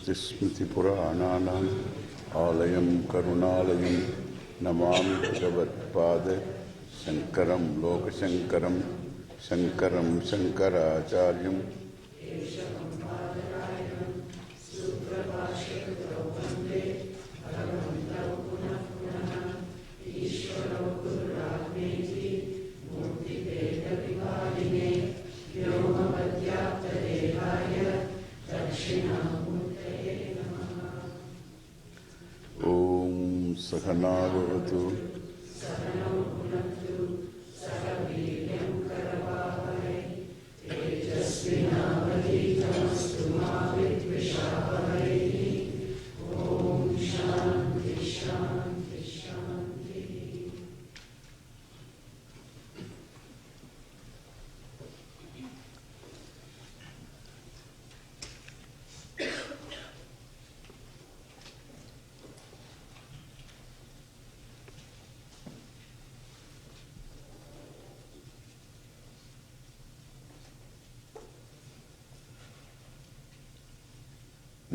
Shrutismritipurananam Alayam Karunalayam Namami Bhagavad Shankaram Lokashankaram Shankaram Shankaracharyam Sahana Bhavatu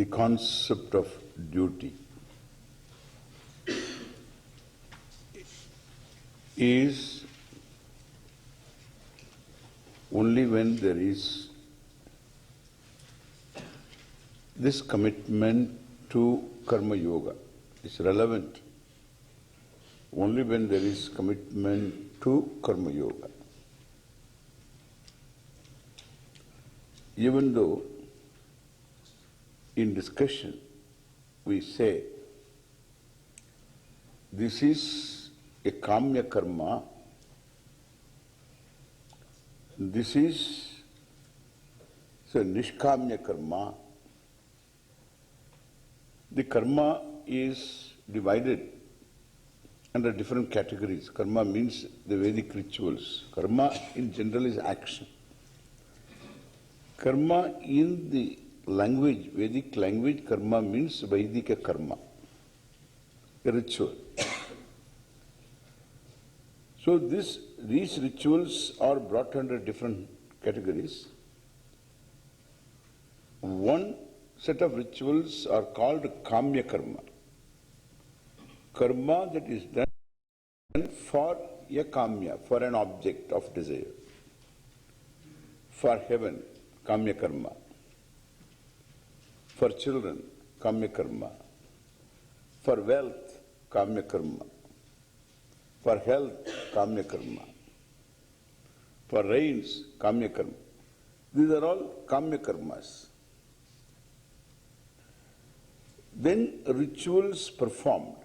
The concept of duty is only when there is this commitment to karma yoga is relevant only when there is commitment to karma yoga. Even though in discussion we say this is a kamya karma, this is a nishkamya karma. The karma is divided under different categories. Karma means the Vedic rituals. Karma in general is action. Karma in the language, Vedic language, karma means Vaidika karma, a ritual. So these rituals are brought under different categories. One set of rituals are called kamya karma. Karma that is done for a kamya, for an object of desire. For heaven, kamya karma. For children, kamya karma. For wealth, kamya karma. For health, kamya karma. For rains, kamya karma. These are all kamya karmas. Then rituals performed.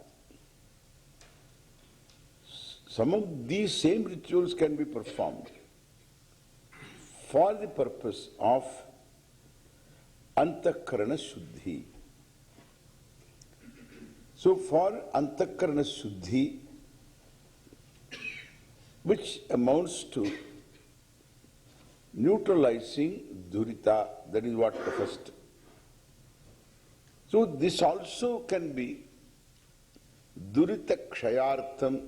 Some of these same rituals can be performed for the purpose of Antakarana Shuddhi. So for Antakarana Shuddhi, which amounts to neutralizing durita, that is what the first. So this also can be durita kshayartham.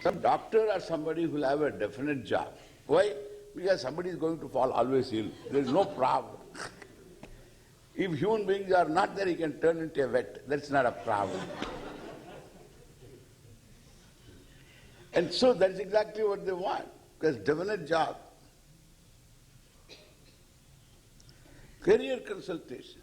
Some doctor or somebody will have a definite job. Why? Because somebody is going to fall always ill. There is no problem. If human beings are not there, he can turn into a vet. That's not a problem. And so that's exactly what they want. Because definite job. Career consultation.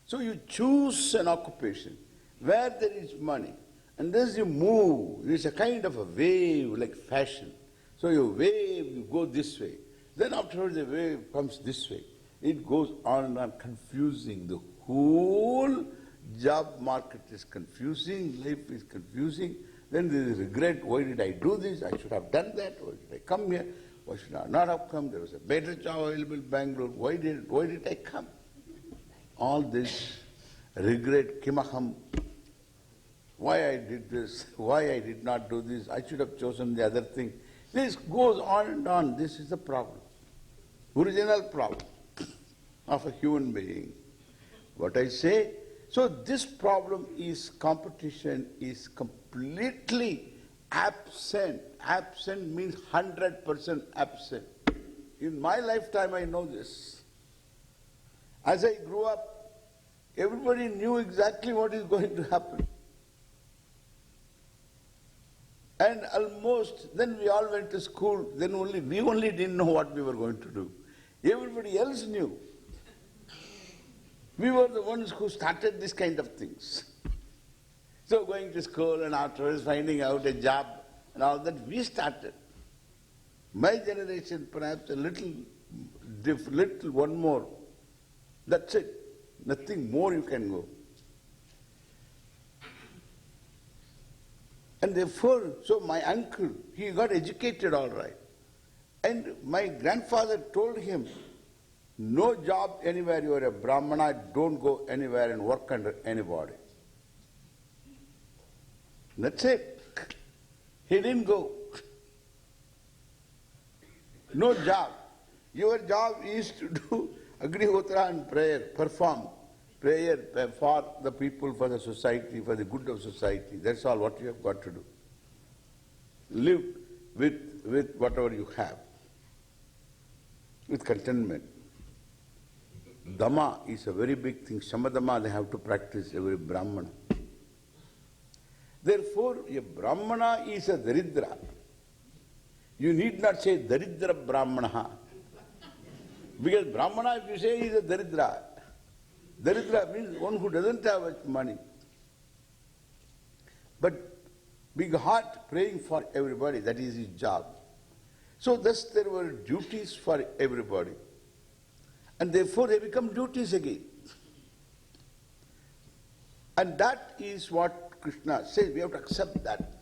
So you choose an occupation where there is money. And as you move, it's a kind of a wave, like fashion. So you wave, you go this way. Then afterwards the wave comes this way. It goes on and on, confusing. The whole job market is confusing, life is confusing. Then there is regret, why did I do this? I should have done that. Why did I come here? Why should I not have come? There was a better job available in Bangalore. Why did I come? All this regret, kimaham. Why I did this, why I did not do this, I should have chosen the other thing. This goes on and on. This is the problem. Original problem of a human being. What I say, so this problem is competition is completely absent. Absent means 100% absent. In my lifetime I know this. As I grew up, Everybody knew exactly what is going to happen. And almost, then we all went to school, then we only didn't know what we were going to do. Everybody else knew. We were the ones who started this kind of things. So going to school and afterwards finding out a job and all that, we started. My generation perhaps a little one more. That's it. Nothing more you can go. And therefore, so my uncle, he got educated all right. And my grandfather told him, no job anywhere you are a Brahmana, don't go anywhere and work under anybody. That's it. He didn't go. No job. Your job is to do Agnihotra and prayer, perform prayer for the people, for the society, for the good of society. That's all what you have got to do. Live with whatever you have, with contentment. Dhamma is a very big thing. Shamadhamma they have to practice every Brahmana. Therefore, a Brahmana is a Daridra. You need not say Daridra Brahmana. Because Brahmana, if you say, is a Daridra. Daridra means one who doesn't have much money. But big heart praying for everybody, that is his job. So thus there were duties for everybody. And therefore they become duties again. And that is what Krishna says, we have to accept that.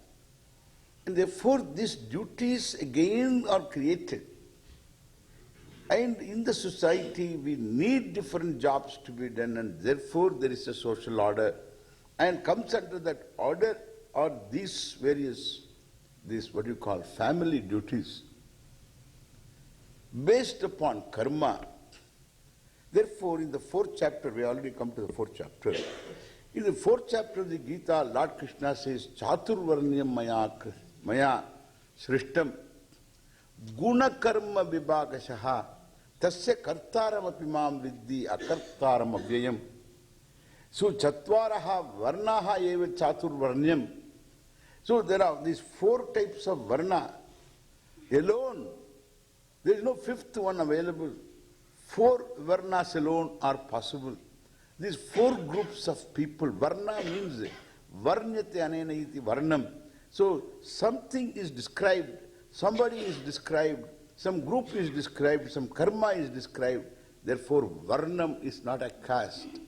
And therefore these duties again are created. And in the society we need different jobs to be done, and therefore there is a social order. And comes under that order are these various, what you call family duties, based upon karma. Therefore, in the fourth chapter, we already come to the fourth chapter. In the fourth chapter of the Gita, Lord Krishna says, Chaturvarnyam maya srishtam guna karma vibhagashaha tasya kartaram apimam viddhi akartaram avyayam. So, chatvaraha varnaha eva chaturvarnyam. So, there are these four types of varna alone. There is no fifth one available. Four varnas alone are possible. These four groups of people, varna means varnyate anena iti varnam. So something is described, somebody is described, some group is described, some karma is described. Therefore varnam is not a caste.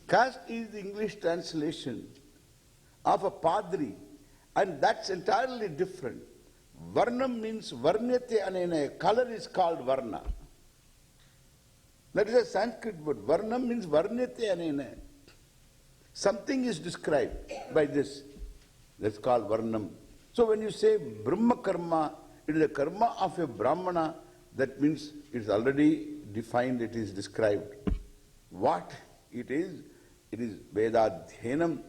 Caste is the English translation of a padri, and that's entirely different. Varnam means varnyate anena, color is called varna. That is a Sanskrit word. Varnam means varnyate anena. Something is described by this. That's called varnam. So when you say Brahma karma, it is a karma of a Brahmana, that means it is already defined, it is described. What it is Vedadhyanam,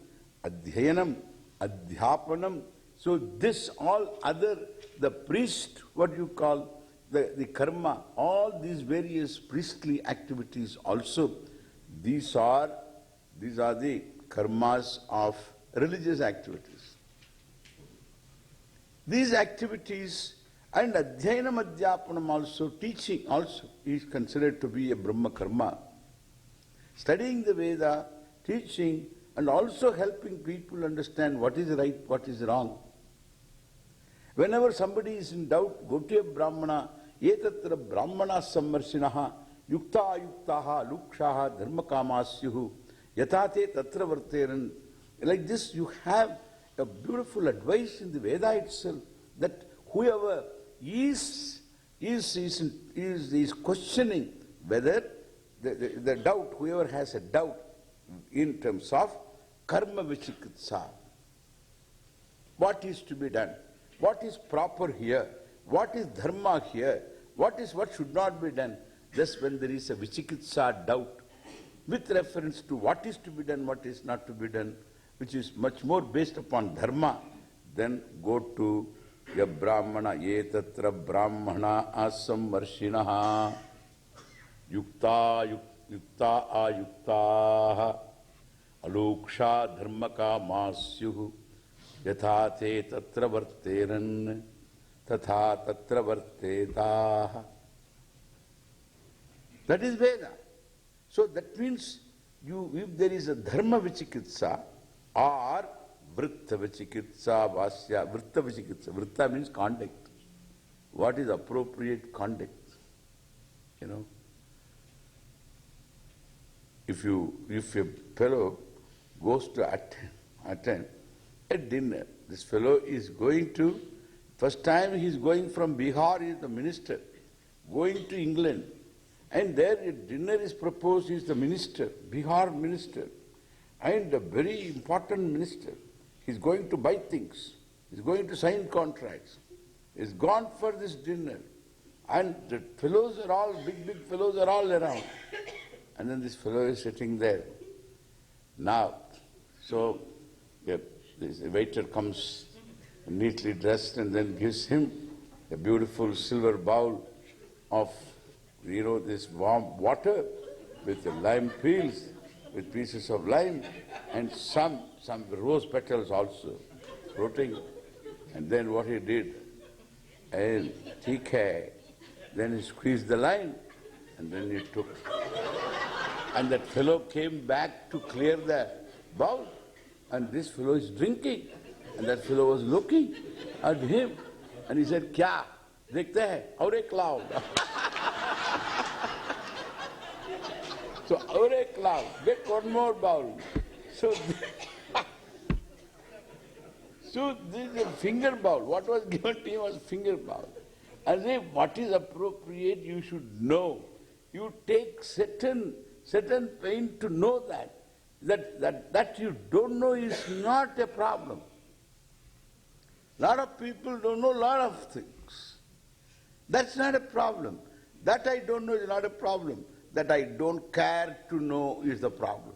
Adhyanam, Adhyapanam. So this all other, the priest, what you call, the karma, all these various priestly activities also, these are the karmas of religious activities. These activities and adhyanam adhyapanam also, teaching also, is considered to be a Brahma karma. Studying the Veda, teaching, and also helping people understand what is right, what is wrong. Whenever somebody is in doubt, go to a Brahmana. Etatra Brahmana sammarsinaha yukta yuktaha lukshaha dharmakamasyuhu yatate tatra varteran. Like this, you have a beautiful advice in the Veda itself, that whoever is questioning whether the doubt, whoever has a doubt in terms of karma vichikitsa, what is to be done, what is proper here, what is dharma here, what should not be done. Thus when there is a vichikitsa, doubt, with reference to what is to be done, what is not to be done, which is much more based upon dharma, then go to a Brahmana, etatra Brahmana asam varshinaha yukta yukta ayuktaha aloksha dharmaka masyuhu yatha te tatra varteran tatha tatra vartetaha. That is Veda. So that means if there is a dharma vichikitsa or vritta vichikitsa vasya, vritta vichikitsa, vritta means conduct. What is appropriate conduct? You know, if a fellow goes to attend a dinner, this fellow is going to, first time he is going from Bihar, he is the minister, going to England, and there a dinner is proposed, he is the minister, Bihar minister, and a very important minister. He is going to buy things, he is going to sign contracts, he is gone for this dinner, and the fellows are all, big fellows are all around. And then this fellow is sitting there. Now, so this waiter comes neatly dressed and then gives him a beautiful silver bowl of, this warm water with the lime peels, with pieces of lime, and some rose petals also floating. And then what he did, and then he squeezed the lime, and then he took. And that fellow came back to clear the bowl, and this fellow is drinking. And that fellow was looking at him, and he said, "Kya? Dekhte hai? Aur ek lao." So, aur ek lao, get one more bowl. So this is a finger bowl. What was given to him was finger bowl. As if what is appropriate you should know. You take certain pain to know that you don't know is not a problem. Lot of people don't know a lot of things. That's not a problem. That I don't know is not a problem. That I don't care to know is the problem.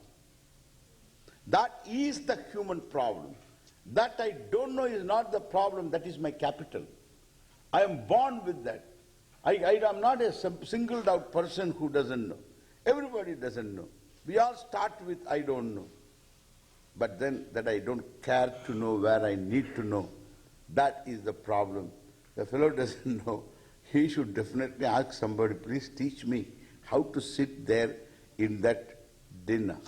That is the human problem. That I don't know is not the problem. That is my capital. I am born with that. I am not a singled out person who doesn't know. Everybody doesn't know. We all start with I don't know. But then that I don't care to know where I need to know, that is the problem. The fellow doesn't know. He should definitely ask somebody, please teach me how to sit there in that dinner.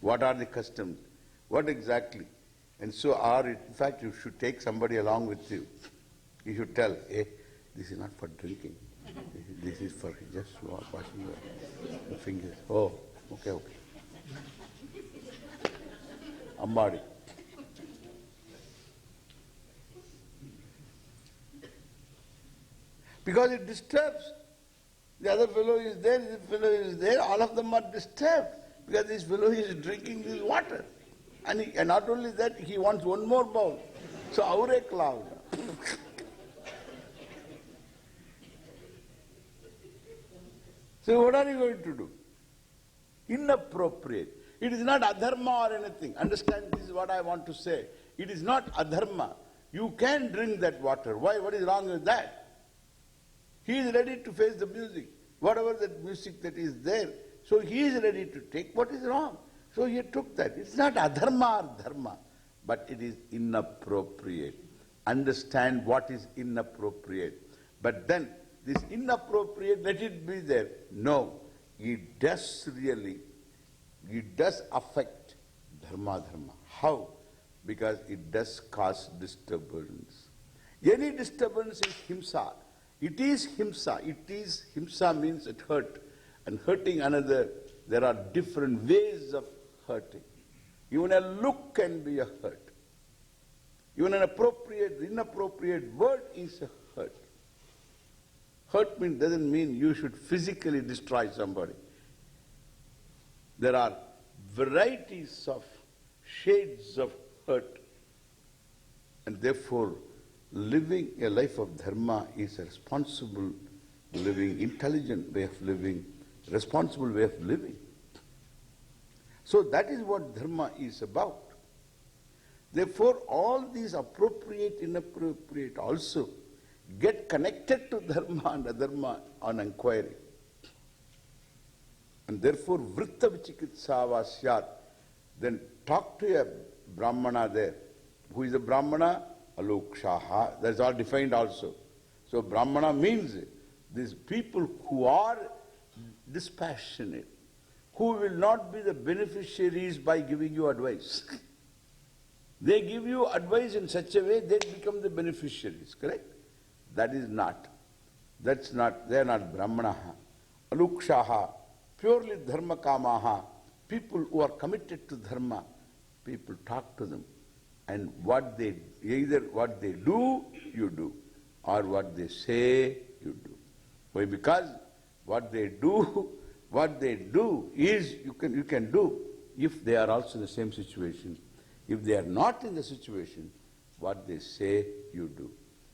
What are the customs? What exactly? And so, or in fact, you should take somebody along with you. You should tell, hey, this is not for drinking. This is for just washing your fingers. Oh, okay. Ambadi. Because it disturbs. The other fellow is there, this fellow is there, all of them are disturbed because this fellow is drinking this water. And not only that, he wants one more bowl. So, aur ek lao. So what are you going to do? Inappropriate. It is not adharma or anything. Understand, this is what I want to say. It is not adharma. You can drink that water. Why? What is wrong with that? He is ready to face the music. Whatever that music that is there. So he is ready to take. What is wrong? So he took that. It's not adharma or dharma. But it is inappropriate. Understand what is inappropriate. But then, this inappropriate, let it be there. No, it does affect dharma. How? Because it does cause disturbance. Any disturbance is himsa. It is himsa. Himsa means it hurt. And hurting another, there are different ways of hurting. Even a look can be a hurt. Even an inappropriate word is a hurt. Hurt doesn't mean you should physically destroy somebody. There are varieties of shades of hurt. And therefore, living a life of dharma is a responsible living, intelligent way of living, responsible way of living. So that is what dharma is about. Therefore, all these appropriate, inappropriate also get connected to dharma and adharma on inquiry. And therefore, vritta vichikitsava syat. Then talk to a Brahmana there. Who is a Brahmana? Alokshaha. That's all defined also. So Brahmana means these people who are dispassionate, who will not be the beneficiaries by giving you advice. They give you advice in such a way they become the beneficiaries, correct? That is not. That's not, they are not Brahmanaha. Alukshaha, purely dharma kamaha, people who are committed to dharma, people talk to them. And what they, either what they do, you do, or what they say, you do. Why? Because what they do is you can do if they are also in the same situation. If they are not in the situation, what they say, you do.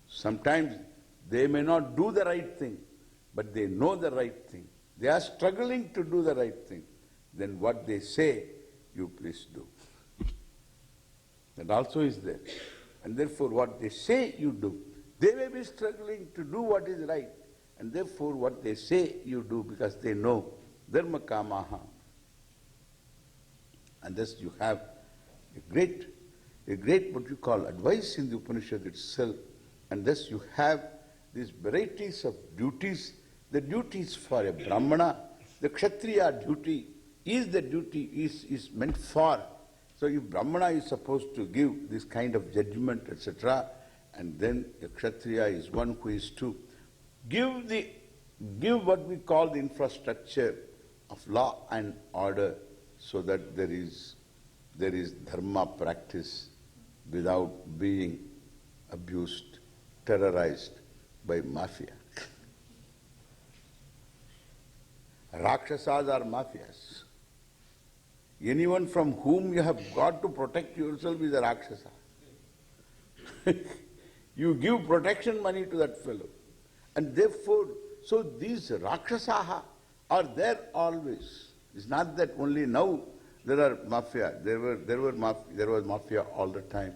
Sometimes they may not do the right thing, but they know the right thing. They are struggling to do the right thing. Then what they say, you please do. That also is there. And therefore what they say, you do. They may be struggling to do what is right. And therefore what they say, you do, because they know dharma kamaha. And thus you have a great what you call advice in the Upanishad itself. And thus you have these varieties of duties. The duties for a Brahmana, the Kshatriya duty is meant for. So if Brahmana is supposed to give this kind of judgment, etc., and then a Kshatriya is one who is to give what we call the infrastructure of law and order, so that there is dharma practice without being abused, terrorized by mafia. Rakshasas are mafias. Anyone from whom you have got to protect yourself is a Rakshasa. You give protection money to that fellow. And therefore, so these Rakshasaha are there always. It's not that only now there are mafia. There was mafia all the time.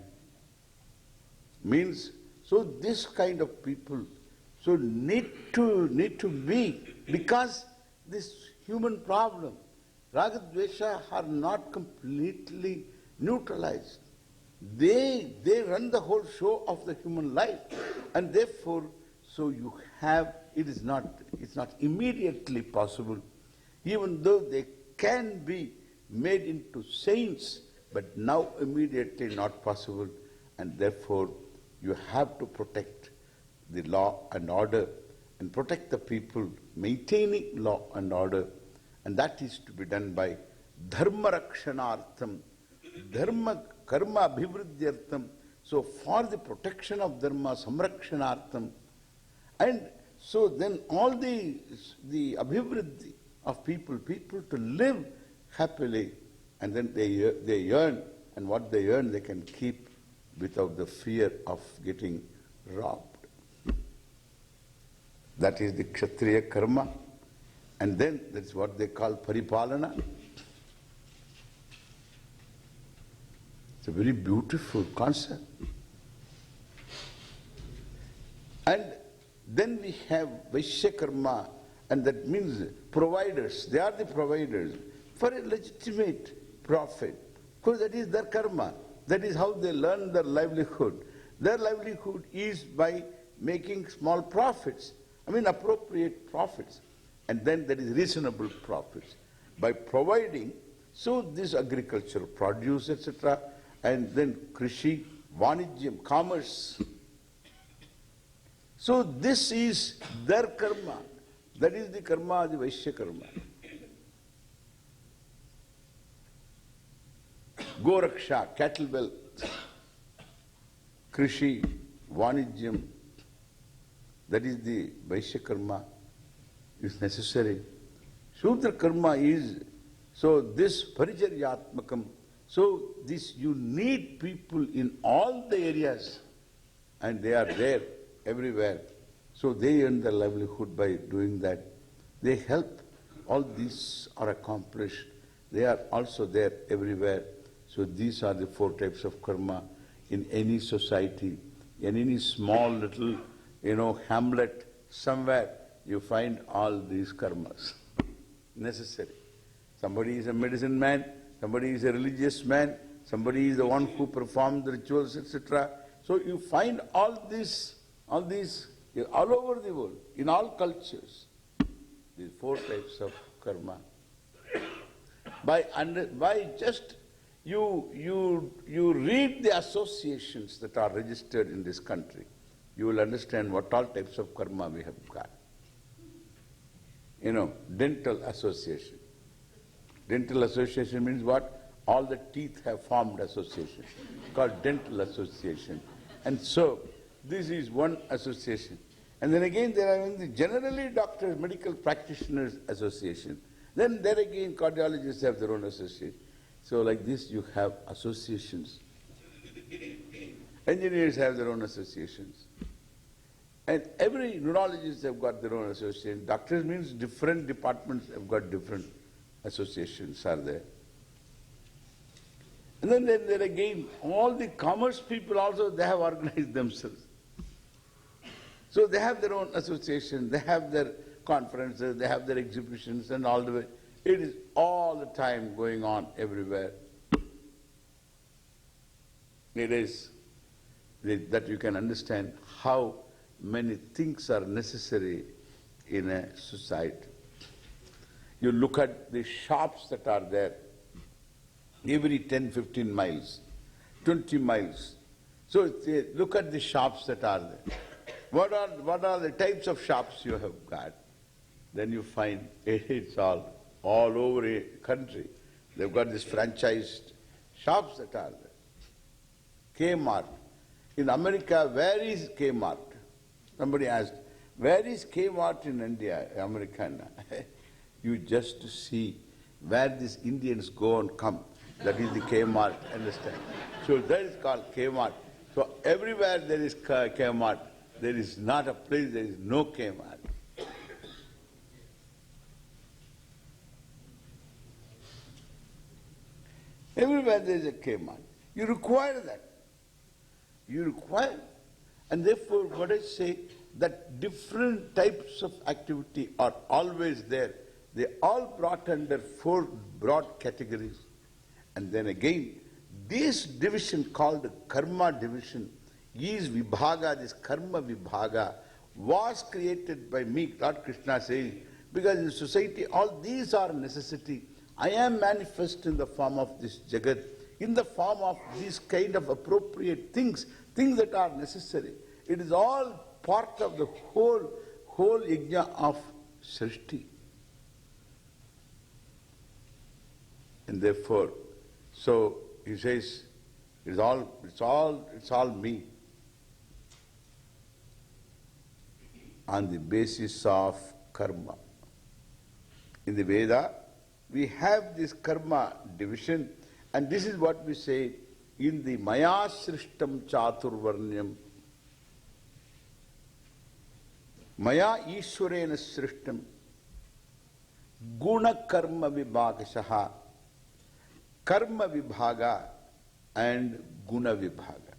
Means, so this kind of people so need to be, because this human problem, Raga Dvesha are not completely neutralized. They run the whole show of the human life. And therefore, so you have, it's not immediately possible, even though they can be made into saints, but now immediately not possible. And therefore, you have to protect the law and order and protect the people, maintaining law and order. And that is to be done by dharma rakshanartham, dharma karma abhivridyartham. So for the protection of dharma, samrakshanartham. And so then all the abhivriddhi of people to live happily, and then they earn, and what they earn they can keep without the fear of getting robbed. That is the Kshatriya karma. And then that's what they call paripalana. It's a very beautiful concept. And then we have Vaishya karma, and that means providers. They are the providers for a legitimate profit. Because that is their karma. That is how they learn their livelihood. Their livelihood is by making small profits. I mean appropriate profits. And then there is reasonable profits. By providing, so this agricultural produce, etc., and then krishi, vanijyam, commerce. So this is their karma. That is the karma, the Vaishya karma. Goraksha, cattle wealth, krishi, vanijyam, that is the Vaishya karma, is necessary. Shudra karma is, so this paricharyatmakam, so this you need people in all the areas, and they are there everywhere. So they earn their livelihood by doing that. They help. All these are accomplished. They are also there everywhere. So these are the four types of karma in any society, in any small little, hamlet, somewhere you find all these karmas necessary. Somebody is a medicine man, somebody is a religious man, somebody is the one who performs the rituals, etc. So you find all these all over the world, in all cultures, these four types of karma. By just you read the associations that are registered in this country, you will understand what all types of karma we have got. Dental association. Dental association means what? All the teeth have formed association, called dental association. And so, this is one association. And then again there are generally doctors, medical practitioners association. Then there again cardiologists have their own association. So like this you have associations. Engineers have their own associations. And every neurologist have got their own association. Doctors means different departments have got different associations are there. And then there again, all the commerce people also, they have organized themselves. So they have their own association, they have their conferences, they have their exhibitions and all the way. It is all the time going on everywhere. It is that you can understand how many things are necessary in a society. You look at the shops that are there, every 10, 15 miles, 20 miles. So look at the shops that are there. What are the types of shops you have got? Then you find it's all over a country. They've got these franchised shops that are there. Kmart. In America, where is Kmart? Somebody asked, where is Kmart in India, Americana? You just see where these Indians go and come. That is the Kmart, understand? So that is called Kmart. So everywhere there is Kmart. There is not a place there is no Kmart. Everywhere there is a Kmart. You require that. You require. And therefore, what I say, that different types of activity are always there. They all brought under four broad categories. And then again, this division called karma division is vibhaga, this karma vibhaga was created by me, Lord Krishna says, because in society all these are necessity. I am manifest in the form of this Jagat, in the form of these kind of appropriate things that are necessary. It is all part of the whole yajna of Srishti. And therefore, so he says, it's all me. On the basis of karma. In the Veda, we have this karma division, and this is what we say in the Maya Srishtam Chaturvarnyam. Maya Ishwarena Srishtam Guna Karma Vibhagashaha, Karma Vibhaga and Guna Vibhaga.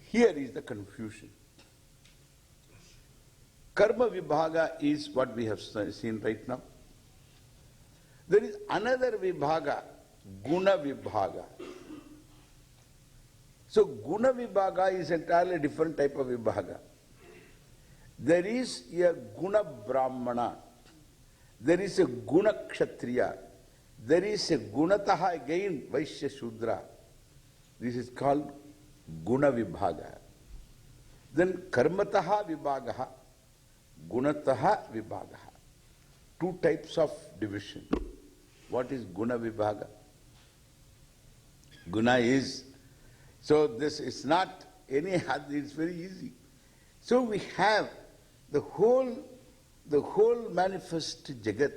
Here is the confusion. Karma Vibhaga is what we have seen right now. There is another Vibhaga, Guna Vibhaga. So Guna Vibhaga is entirely different type of Vibhaga. There is a Guna Brahmana, there is a Guna Kshatriya, there is a Gunataha again Vaishya Shudra. This is called Guna Vibhaga. Then Karmataha Vibhagaha, Gunataha Vibhagaha. Two types of division. What is Guna Vibhaga? Guna is, so this is not any had, it's very easy. So we have the whole manifest Jagat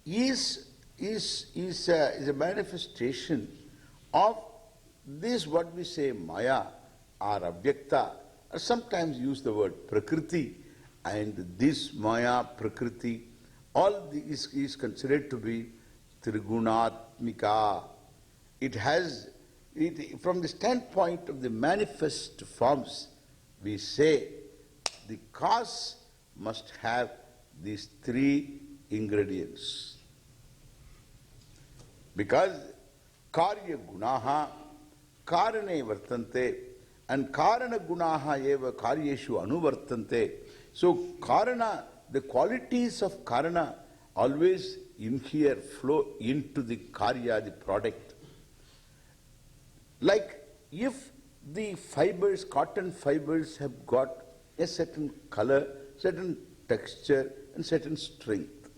is a manifestation of this what we say Maya or Abhyakta, or sometimes use the word Prakriti, and this Maya, Prakriti, all this is considered to be Trigunatmika. It has, from the standpoint of the manifest forms, we say the cause must have these three ingredients. Because karya gunaha karane vartante and karana gunaha eva karyeshu anuvartante. So karana, the qualities of karana always in here flow into the karya, the product. Like if the fibers, cotton fibers have got a certain color, certain texture and certain strength.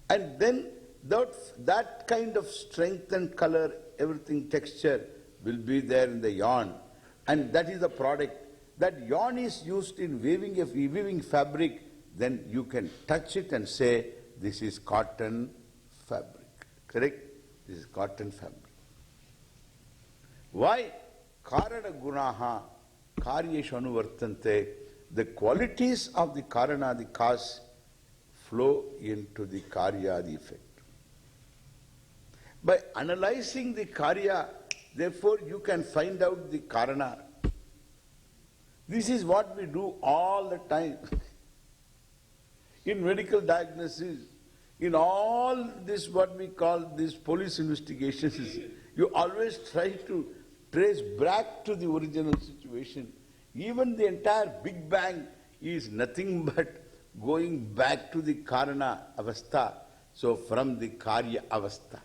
And then that kind of strength and color, everything, texture will be there in the yarn. And that is the product. That yarn is used in weaving fabric, then you can touch it and say, this is cotton fabric. Correct? This is cotton fabric. Why? Karana gunaha karyeshu anuvartante. The qualities of the karana, the cause, flow into the karya, the effect. By analyzing the karya, therefore you can find out the karana. This is what we do all the time. In medical diagnosis, in all this what we call these police investigations, you always try to trace back to the original situation. Even the entire Big Bang is nothing but going back to the karana avastha. So from the karya avastha.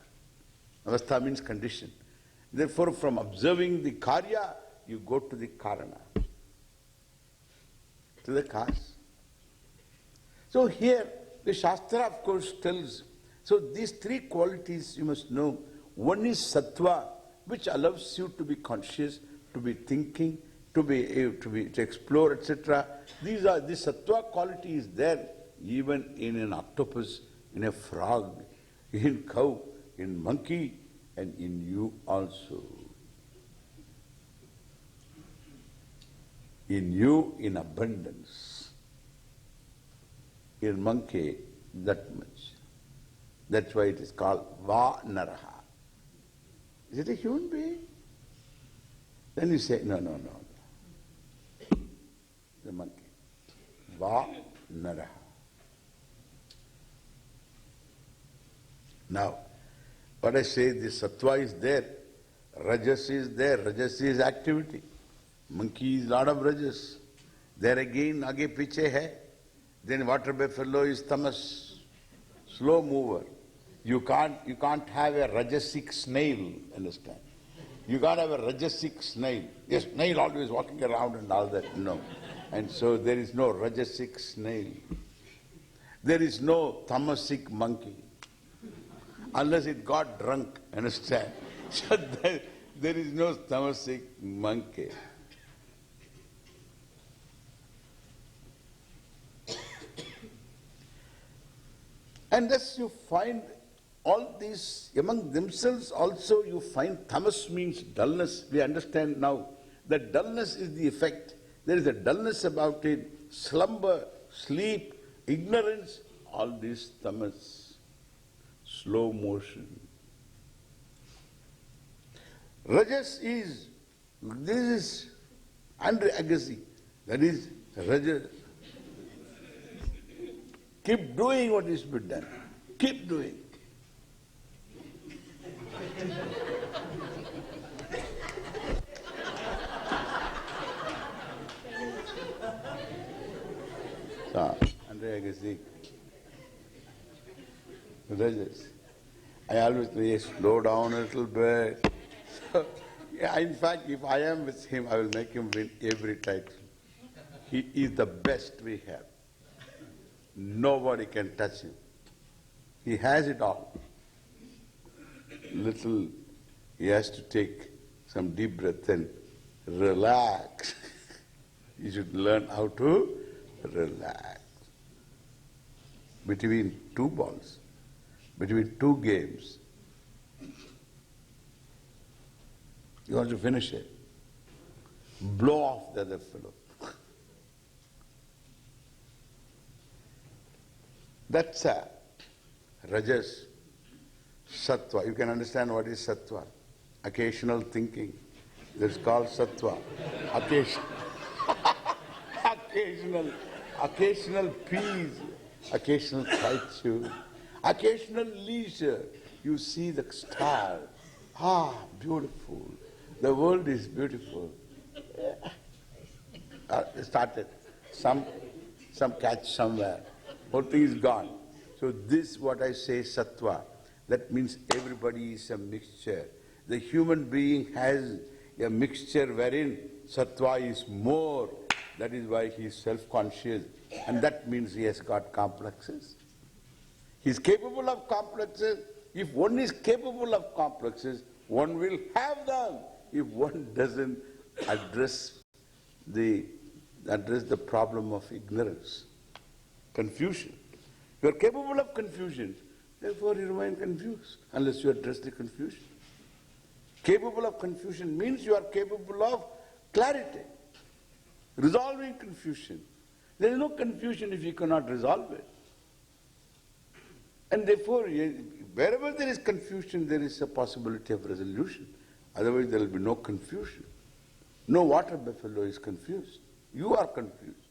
Avastha means condition. Therefore from observing the karya, you go to the karana, to the cause. So here the Shastra of course tells, so these three qualities you must know. One is sattva, which allows you to be conscious, to be thinking, to explore, etc. This sattva quality is there even in an octopus, in a frog, in cow, in monkey, and in you also. In you in abundance. In monkey, that much. That's why it is called Va Naraha. Is it a human being? Then you say, no. The monkey. Va Naraha. Now, what I say, the sattva is there, rajas is there, rajas is activity. Monkey is lot of rajas. There again, aage piche hai. Then water buffalo is tamas, slow mover. You can't have a rajasic snail, understand? You can't have a rajasic snail. Yes, snail always walking around and all that, no. And so there is no rajasic snail. There is no tamasic monkey. Unless it got drunk, understand? So there is no tamasic monkey. And thus you find all these, among themselves also you find tamas means dullness. We understand now that dullness is the effect. There is a dullness about it, slumber, sleep, ignorance, all these tamas, slow motion. Rajas is, this is under agassi, that is rajas. Keep doing what is to be done. Keep doing. So, under agassi, rajas. I always say, slow down a little bit. So, yeah, in fact, if I am with him, I will make him win every title. He is the best we have. Nobody can touch him. He has it all. Little, he has to take some deep breath and relax. You should learn how to relax. Between two balls, between two games, you want to finish it. Blow off the other fellow. That's rajas, sattva. You can understand what is sattva. Occasional thinking. That's called sattva. Occasional peace. occasional solitude, occasional leisure. You see the star. Ah, beautiful. The world is beautiful. Started. Some catch somewhere. Whole thing is gone. So this, what I say, sattva. That means everybody is a mixture. The human being has a mixture wherein sattva is more. That is why he is self-conscious. And that means he has got complexes. He is capable of complexes. If one is capable of complexes, one will have them. If one doesn't address the problem of ignorance, confusion. You are capable of confusion, therefore you remain confused unless you address the confusion. Capable of confusion means you are capable of clarity, resolving confusion. There is no confusion if you cannot resolve it. And therefore, wherever there is confusion, there is a possibility of resolution. Otherwise, there will be no confusion. No water buffalo is confused. You are confused.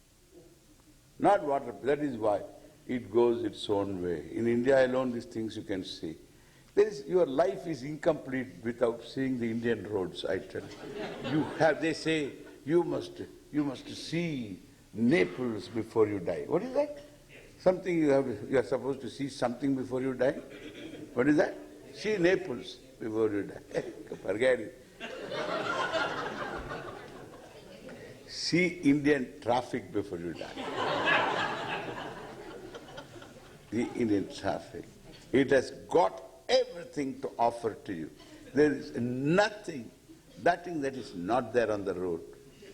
Not water. That is why it goes its own way. In India alone, these things you can see. Your life is incomplete without seeing the Indian roads, I tell you. They say, you must see Naples before you die. What is that? Something you are supposed to see something before you die? What is that? See Naples before you die. Forget it. See Indian traffic before you die. The Indian traffic. It has got everything to offer to you. There is nothing that is not there on the road.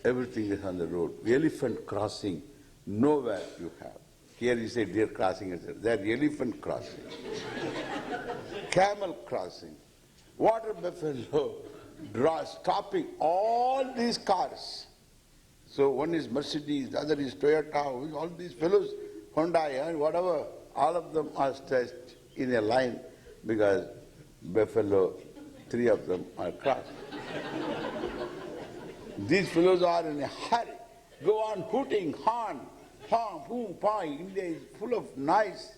Everything is on the road. The elephant crossing, nowhere you have. Here you say deer crossing, there elephant crossing. Camel crossing. Water buffalo stopping all these cars. So one is Mercedes, the other is Toyota, all these fellows, Hyundai and whatever, all of them are stretched in a line because buffalo, 3 of them are crossed. These fellows are in a hurry, go on hooting, horn, pom, poom, pom. India is full of noise.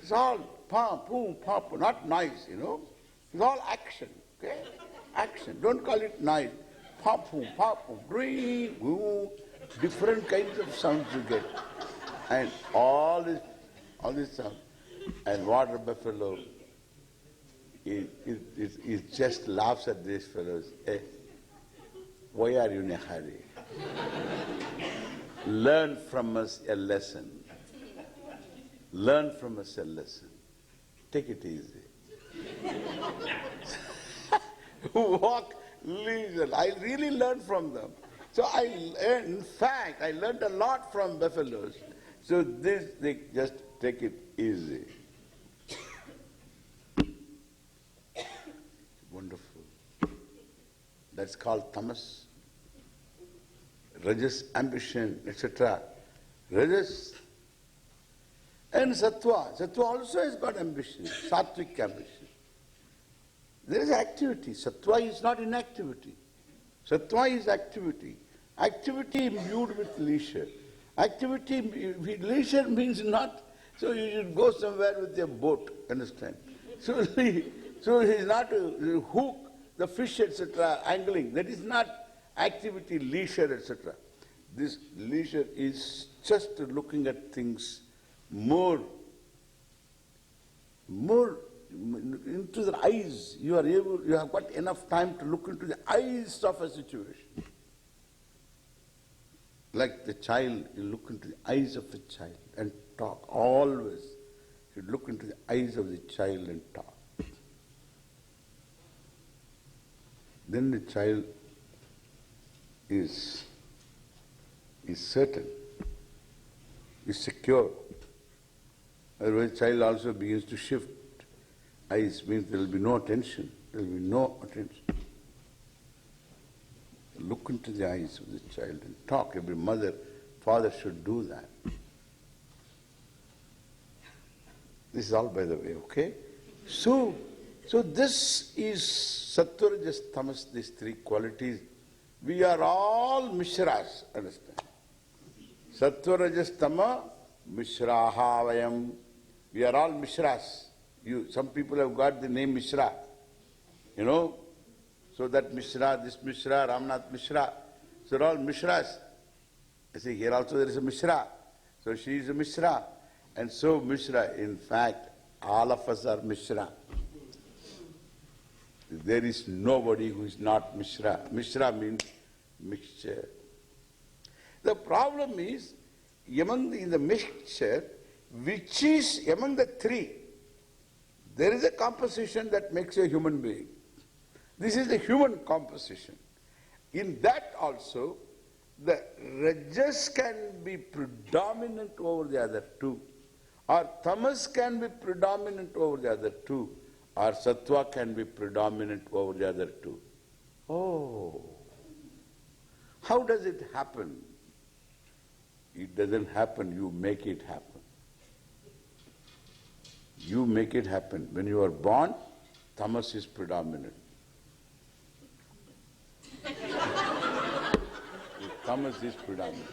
It's all pom, poom, pom, not noise, It's all action, okay? Action. Don't call it noise. Pom, poom, ring, woo. Different kinds of sounds you get. And all this sound. And water buffalo, it just laughs at these fellows. Hey, why are you in a hurry? Learn from us a lesson. Learn from us a lesson. Take it easy. Walk leisurely. I really learned from them. So in fact, I learned a lot from buffaloes. So they just take it easy. Wonderful. That's called tamas. Rajas, ambition, etc. Rajas and sattva. Sattva also has got ambition, sattvic ambition. There is activity. Sattva is not inactivity. Sattva is activity. Activity imbued with leisure. Leisure means not, so you should go somewhere with a boat, understand? So he's not to hook the fish, etc., angling. That is not activity, leisure, etc. This leisure is just looking at things more into the eyes. You have got enough time to look into the eyes of a situation. Like the child, you look into the eyes of the child and talk. Always you look into the eyes of the child and talk. Then the child is certain, is secure. Otherwise, child also begins to shift. Eyes means there will be no attention. There will be no attention. Look into the eyes of the child and talk. Every mother, father should do that. This is all by the way, okay? So this is sattva, rajas, tamas, these 3 qualities. We are all mishras, understand? Sattva, rajas, tama, Mishraha Vayam. We are all Mishras. Some people have got the name Mishra. You know? So that Mishra, this Mishra, Ramnath Mishra. So they're all Mishras. You see, here also there is a Mishra. So she is a Mishra. And so Mishra, in fact, all of us are Mishra. There is nobody who is not Mishra. Mishra means mixture. The problem is, in the mixture, which is among the three, there is a composition that makes a human being. This is the human composition. In that also, the rajas can be predominant over the other two, or tamas can be predominant over the other two, or sattva can be predominant over the other two. Oh, how does it happen? It doesn't happen, you make it happen. You make it happen. When you are born, tamas is predominant. Tamas is predominant.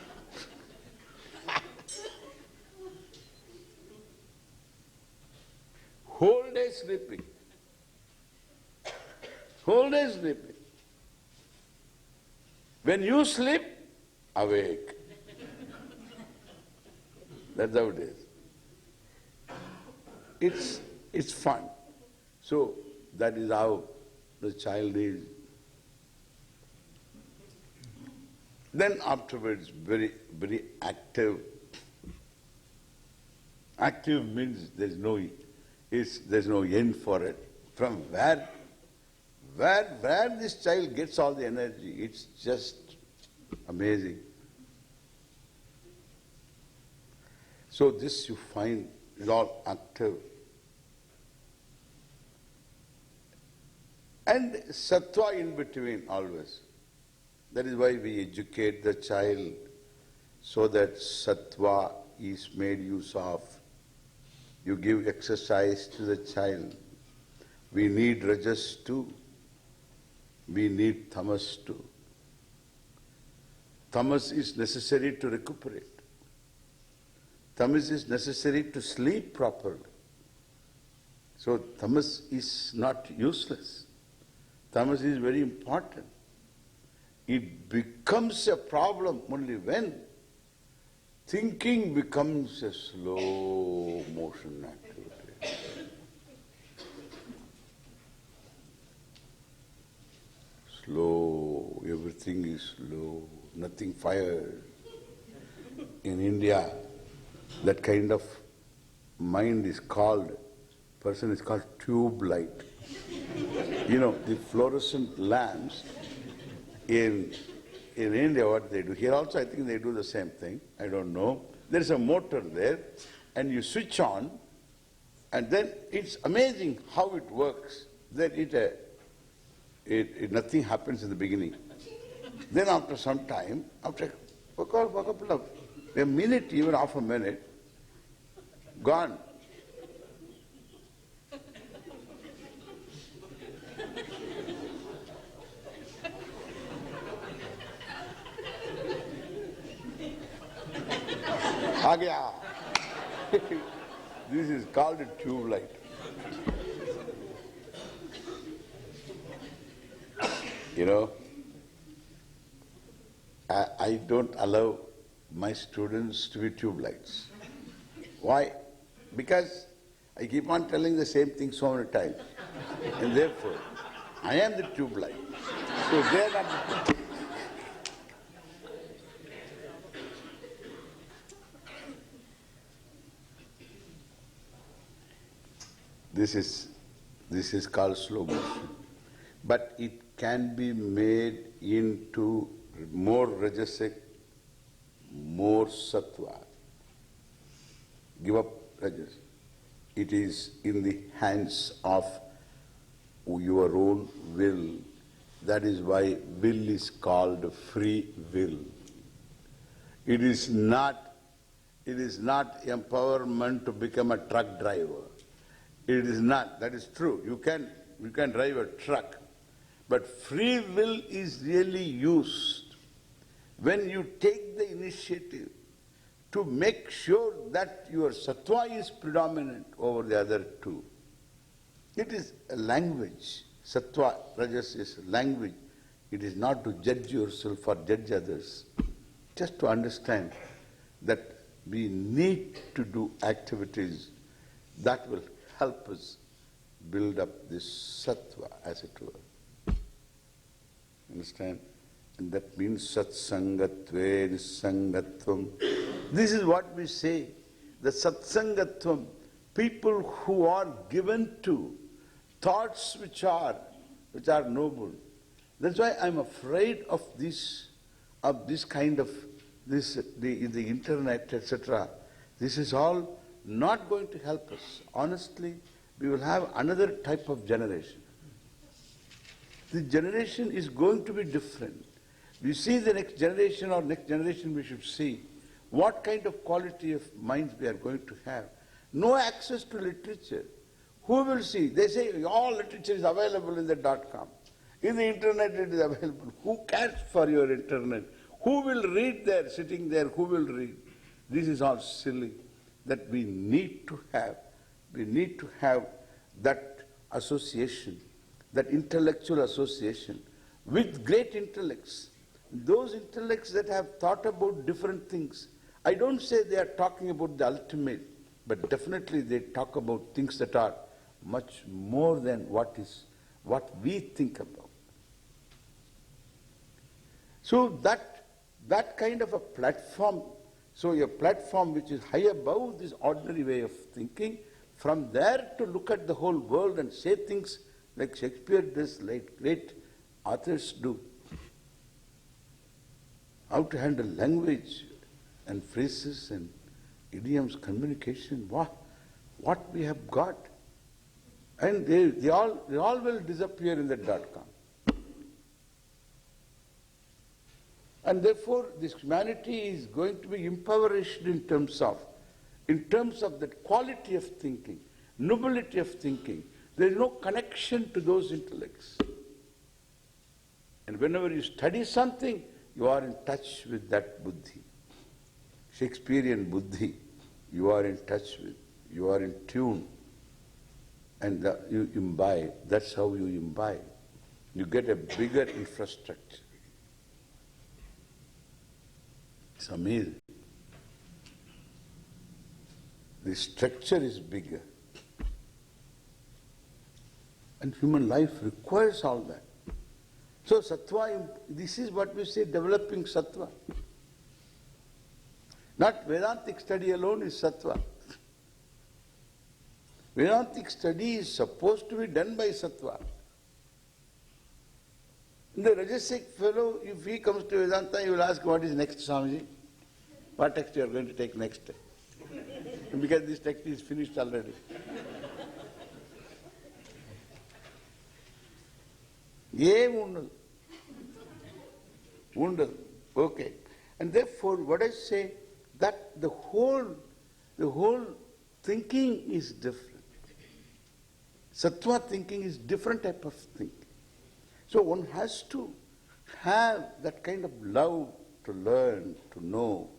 Whole day sleeping. Whole day sleeping. When you sleep, awake. That's how it is. It's fun. So that is how the child is. Then afterwards, very, very active. Active means there's no end for it. From where this child gets all the energy, it's just amazing. So this you find is all active. And sattva in between always. That is why we educate the child so that sattva is made use of. You give exercise to the child. We need rajas too. We need tamas too. Tamas is necessary to recuperate. Tamas is necessary to sleep properly. So tamas is not useless. Tamas is very important. It becomes a problem only when thinking becomes a slow motion activity. Slow, everything is slow, nothing fired. In India, that kind of mind is called, person is called tube light. You know, the fluorescent lamps in India, what they do, here also I think they do the same thing, I don't know. There is a motor there and you switch on and then it's amazing how it works. Then nothing happens in the beginning. Then after some time, after a minute, even half a minute, gone. This is called a tube light. You know, I don't allow my students to be tube lights. Why? Because I keep on telling the same thing so many times. And therefore, I am the tube light. So they are not the This is called slow motion. But it can be made into more rajasic, more sattva. Give up rajas. It is in the hands of your own will. That is why will is called free will. It is not empowerment to become a truck driver. It is not. That is true. You can drive a truck. But free will is really used when you take the initiative to make sure that your sattva is predominant over the other two. It is a language. Sattva, rajas is language. It is not to judge yourself or judge others. Just to understand that we need to do activities that will help us build up this sattva, as it were. Understand? And that means satsangatve nisangatvam. This is what we say. The satsangatvam, people who are given to thoughts which are noble. That's why I'm afraid of this kind of the internet, etc. This is all not going to help us. Honestly, we will have another type of generation. The generation is going to be different. We see the next generation we should see what kind of quality of minds we are going to have. No access to literature. Who will see? They say all literature is available in the .com. In the internet it is available. Who cares for your internet? Who will read there, sitting there? Who will read? This is all silly. That we need to have. We need to have that association, that intellectual association with great intellects. Those intellects that have thought about different things. I don't say they are talking about the ultimate, but definitely they talk about things that are much more than what we think about. So that kind of a platform, so a platform which is high above this ordinary way of thinking, from there to look at the whole world and say things like Shakespeare does, like great authors do. How to handle language and phrases and idioms, communication, what we have got. And they all will disappear in the .com. And therefore, this humanity is going to be impoverished in terms of that quality of thinking, nobility of thinking. There is no connection to those intellects. And whenever you study something, you are in touch with that buddhi. Shakespearean buddhi, you are in touch with, you are in tune. And you imbibe, that's how you imbibe. You get a bigger infrastructure. It's amazing. The structure is bigger. And human life requires all that. So sattva, this is what we say, developing sattva. Not Vedantic study alone is sattva. Vedantic study is supposed to be done by sattva. The Rajasic fellow, if he comes to Vedanta, he will ask, what is next, Swamiji? What text you are going to take next? Because this text is finished already. Undal. Okay. And therefore, what I say, that the whole thinking is different. Sattva thinking is different type of thinking. So one has to have that kind of love to learn, to know.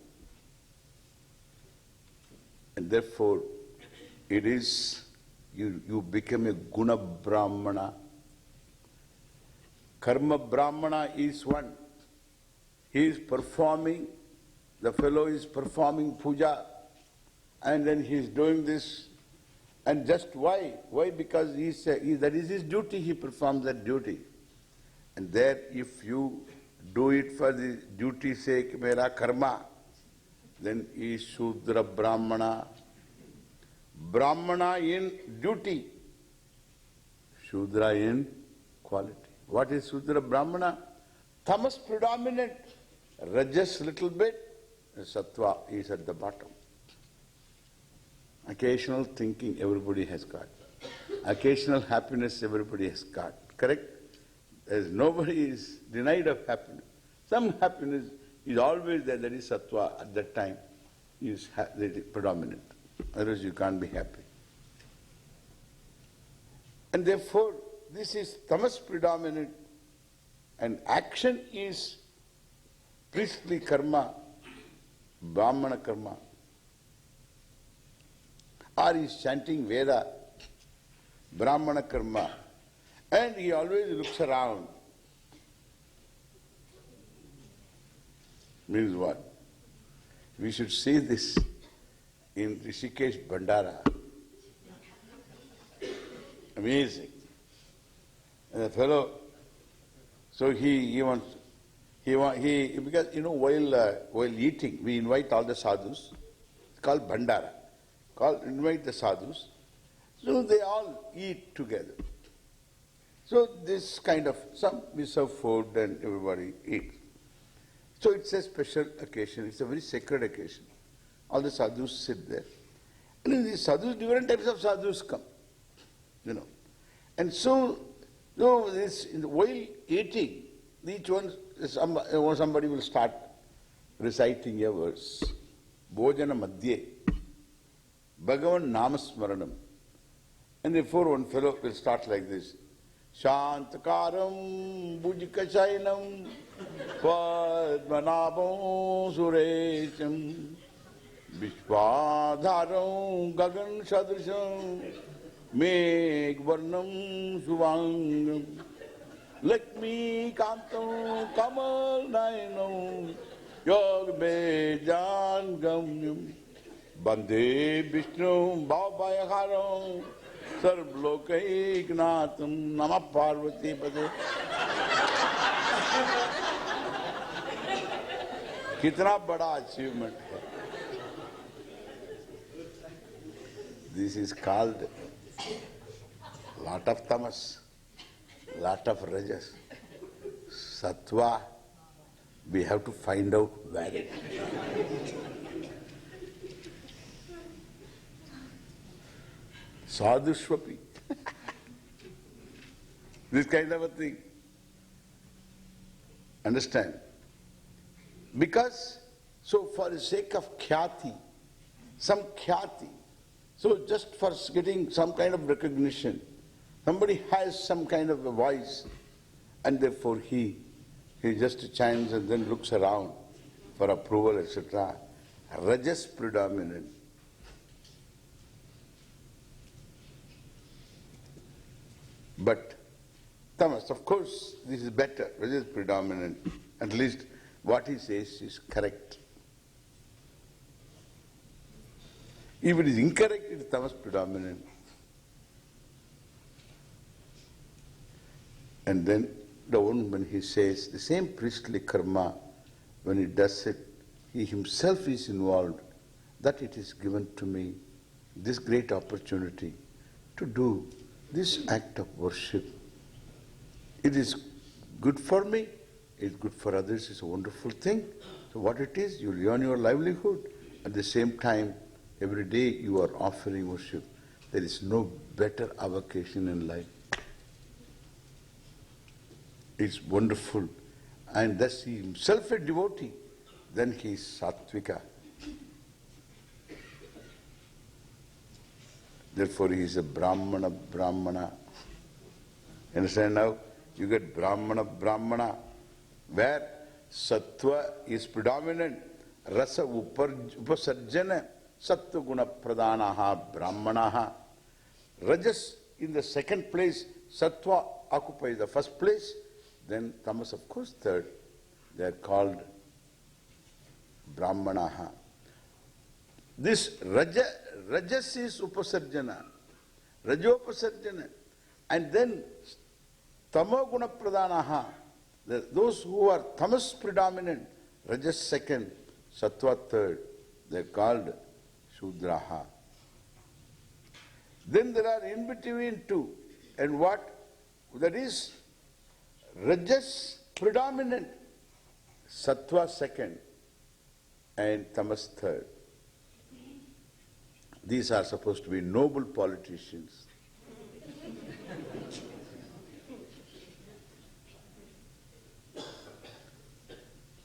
And therefore, it is, you become a guna brahmana. Karma brahmana is one. He is performing, the fellow is performing puja, and then he is doing this. And just why? Why? Because that is his duty, he performs that duty. And there, if you do it for the duty's sake, mera karma, then he is Shudra Brahmana. Brahmana in duty, Shudra in quality. What is Shudra Brahmana? Tamas predominant, Rajas little bit, Sattva is at the bottom. Occasional thinking everybody has got. Occasional happiness everybody has got. Correct? Nobody is denied of happiness. Some happiness is always there, that is Sattva at that time, is predominant. Otherwise you can't be happy. And therefore, this is tamas predominant, and action is priestly karma, Brahmana karma. Or he is chanting Veda, Brahmana karma. And he always looks around. Means what? We should see this in Rishikesh Bandara. Amazing. And the fellow, so he wants, because while eating, we invite all the sadhus. It's called Bandara. Invite the sadhus. So they all eat together. So this kind of, we serve food and everybody eats. So it's a special occasion, it's a very sacred occasion. All the sadhus sit there. And in these sadhus, different types of sadhus come. And so, while eating, each one, somebody will start reciting a verse. Bhojana Madhye, Bhagavan Namasmaranam. And therefore one fellow will start like this. Shantakaram Bhujikachainam Padmanabam Suresham Vishwadharam Gagan Sadrisham Meghvarnam Suvangam Lakshmi Kantam Kamal Nainam Yog Bejan Gamyam Bande Vishnu Bhavayakaram Sarvlokaiknatham Nama Parvati Pade. Kitna bada achievement hai. This is called lot of tamas, lot of rajas. Sattva, we have to find out where it is. Sadhushvapi. This kind of a thing. Understand? Because, so for the sake of khyati, some khyati, so just for getting some kind of recognition, somebody has some kind of a voice, and therefore he just chants and then looks around for approval, etc. Rajas predominant. But tamas, of course, this is better, rajas predominant. At least what he says is correct. If it is incorrect, it is tamas predominant. And then the one, when he says the same priestly karma, when he does it, he himself is involved, that it is given to me, this great opportunity to do this act of worship. It is good for me, it's good for others, it's a wonderful thing. So what it is, you earn your livelihood. At the same time, every day you are offering worship. There is no better avocation in life. It's wonderful. And thus he himself a devotee. Then he is sattvika. Therefore he is a Brahmana. Understand now? You get Brahmana, where sattva is predominant, rasa upasarjana, sattva guna pradanaha brahmanaha. Rajas in the second place, sattva occupies the first place, then tamas of course third. They are called brahmanaha. This rajas is upasarjana, rajopasarjana, and then tamoguna pradanaha, those who are tamas predominant, rajas second, sattva third, they are called Shudraha. Then there are in between two, and what? That is rajas predominant, sattva second, and tamas third. These are supposed to be noble politicians.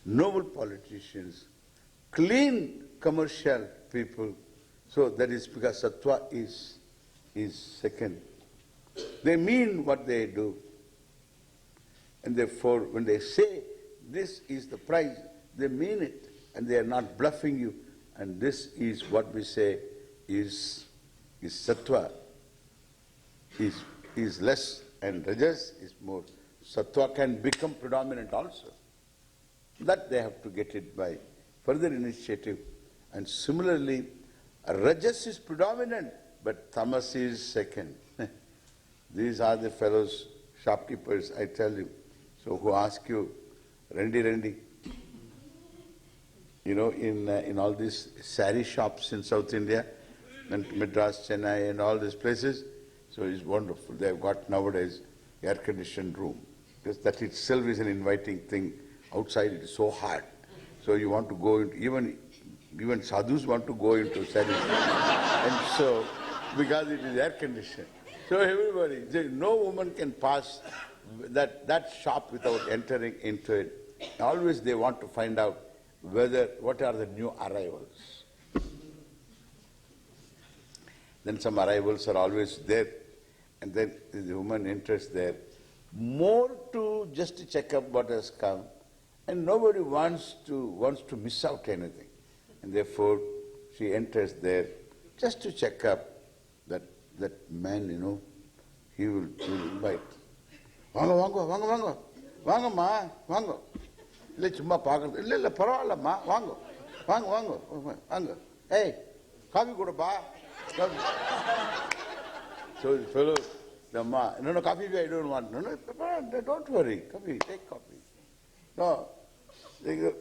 Noble politicians, clean commercial people. So that is because sattva is second. They mean what they do. And therefore when they say this is the price, they mean it. and they are not bluffing you. And this is what we say is sattva, is less, and rajas is more. Sattva can become predominant also. That they have to get it by further initiative. And similarly, rajas is predominant, but tamas is second. These are the fellows, shopkeepers, I tell you, so who ask you, Rendi, you know, in all these sari shops in South India, and Madras, Chennai, and all these places, so it's wonderful. They've got nowadays air-conditioned room, because that itself is an inviting thing. Outside it is so hot, so you want to go into, even sadhus want to go into sari, and so because it is air-conditioned. So everybody, no woman can pass that shop without entering into it. Always they want to find out what are the new arrivals. Then some arrivals are always there, and then the woman enters there more to just to check up what has come, and nobody wants to miss out anything, and therefore she enters there just to check up that man, you know, he will invite. Vanga, ma, vanga. Illa chumma paakradhu. Illa paravalla ma, vanga. Hey, coffee kuda ba. So the fellow, the ma, no, coffee I don't want. No, don't worry, take coffee. No, then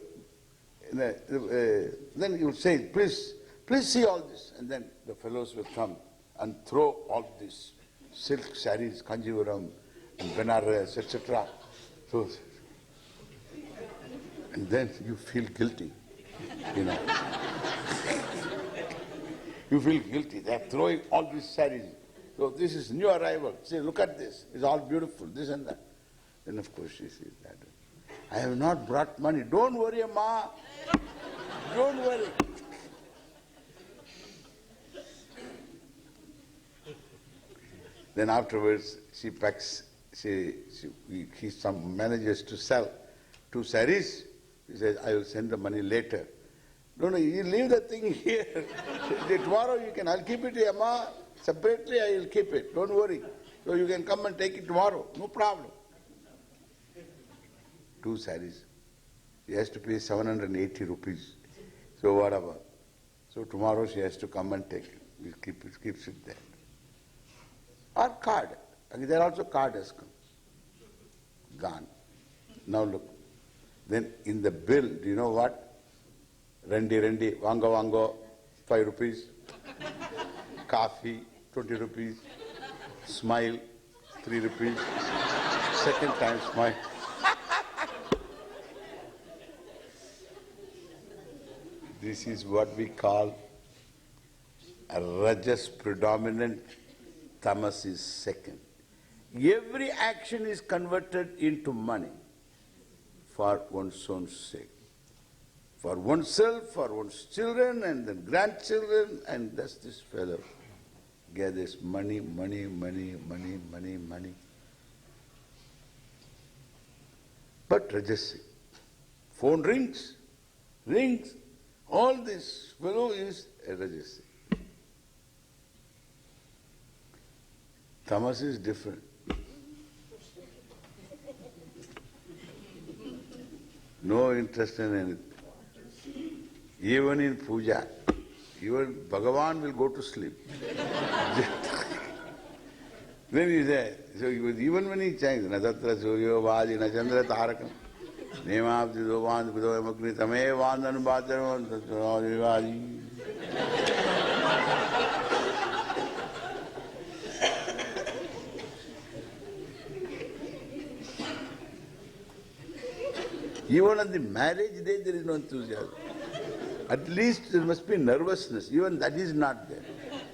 you will say, please see all this, and then the fellows will come and throw all these silk saris, Kanjivaram, and Benares, etc. So, and then you feel guilty, you know. You feel guilty. They are throwing all these saris. So this is new arrival. Say, look at this. It's all beautiful, this and that. Then of course she says that. I have not brought money. Don't worry, Amma. Don't worry. Then afterwards, she packs, he manages to sell 2 saris. He says, I will send the money later. No, you leave the thing here. Tomorrow I'll keep it here, Ma. Separately I will keep it. Don't worry. So you can come and take it tomorrow. No problem. 2 saris. She has to pay 780 rupees. So whatever. So tomorrow she has to come and take it. We'll keeps it there. Or card. There also card has come. Gone. Now look. Then in the bill, do you know what? Rendi, vango, 5 rupees. Coffee, 20 rupees. Smile, 3 rupees. Second time smile. This is what we call a rajas predominant, tamas is second. Every action is converted into money for one's own sake. For oneself, for one's children, and then grandchildren, and thus this fellow gathers money. But rajasic. Phone rings. All this fellow is a rajasic. Tamas is different. No interest in anything. Even in puja, even Bhagavan will go to sleep. Then he says, so even when he chants, Natatra Suryo Vadi Nachandra Tarakam, Nemabdi Dovan Vidoyamagni Tame Vandan Bhadram Vadi. Even on the marriage day, there is no enthusiasm. At least there must be nervousness. Even that is not there.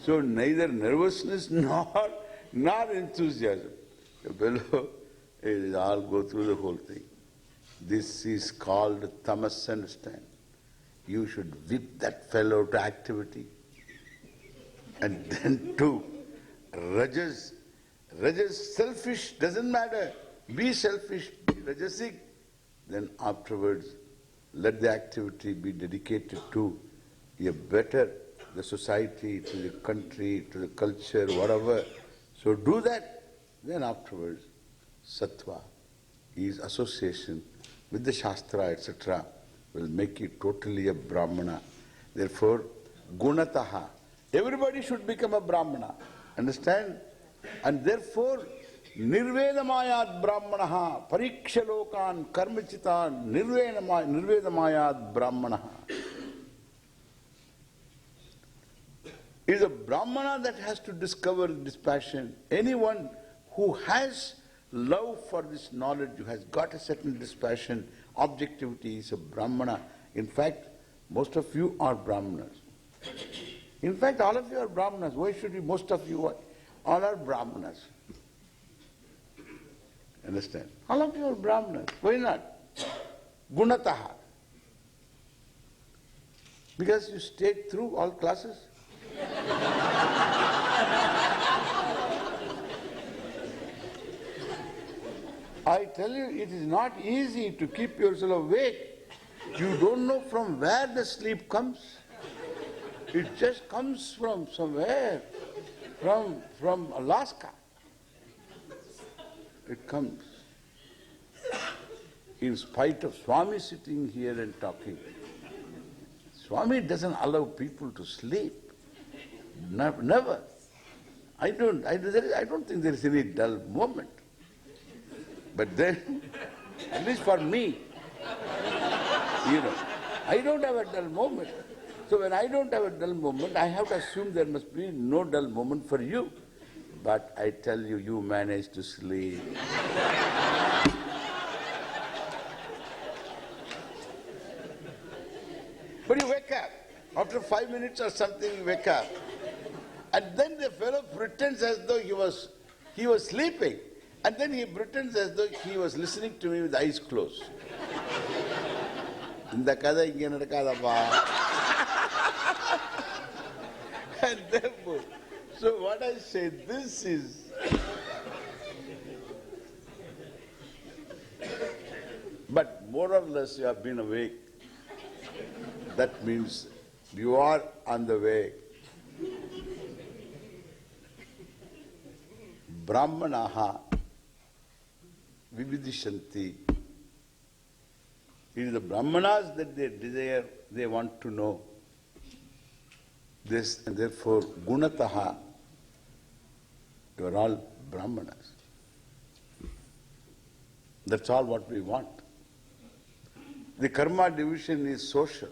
So neither nervousness nor enthusiasm. The fellow will all go through the whole thing. This is called tamas, understand. You should whip that fellow to activity. And then to rajas. Rajas, selfish, doesn't matter. Be selfish, be rajasic. Then afterwards, let the activity be dedicated to a better, the society, to the country, to the culture, whatever. So do that. Then afterwards, sattva is association with the Shastra, etc., will make you totally a Brahmana. Therefore, gunataha. Everybody should become a Brahmana. Understand? And therefore, nirvedamayad Brahmanaha, parikshalokan karmachitan, nirvedamayad Brahmanaha. It is a Brahmana that has to discover this passion. Anyone who has love for this knowledge, who has got a certain dispassion, objectivity, is a Brahmana. In fact, most of you are Brahmanas. In fact, all of you are Brahmanas. Why should you, most of you, all are Brahmanas. Understand? All of you are Brahmanas. Why not? Gunataha. Because you stayed through all classes. I tell you, it is not easy to keep yourself awake. You don't know from where the sleep comes. It just comes from somewhere, from Alaska. It comes. In spite of Swami sitting here and talking, Swami doesn't allow people to sleep. Never. I don't think there is any dull moment. But then, at least for me, I don't have a dull moment. So when I don't have a dull moment, I have to assume there must be no dull moment for you. But I tell you, you manage to sleep. But you wake up. After 5 minutes or something, you wake up. And then the fellow pretends as though he was sleeping. And then he pretends as though he was listening to me with eyes closed. And therefore, so what I say, this is but more or less you have been awake. That means you are on the way. Brahmanaha vividishanti. It is the Brahmanas that they desire, they want to know this, and therefore gunataha, you are all Brahmanas. That's all what we want. The karma division is social.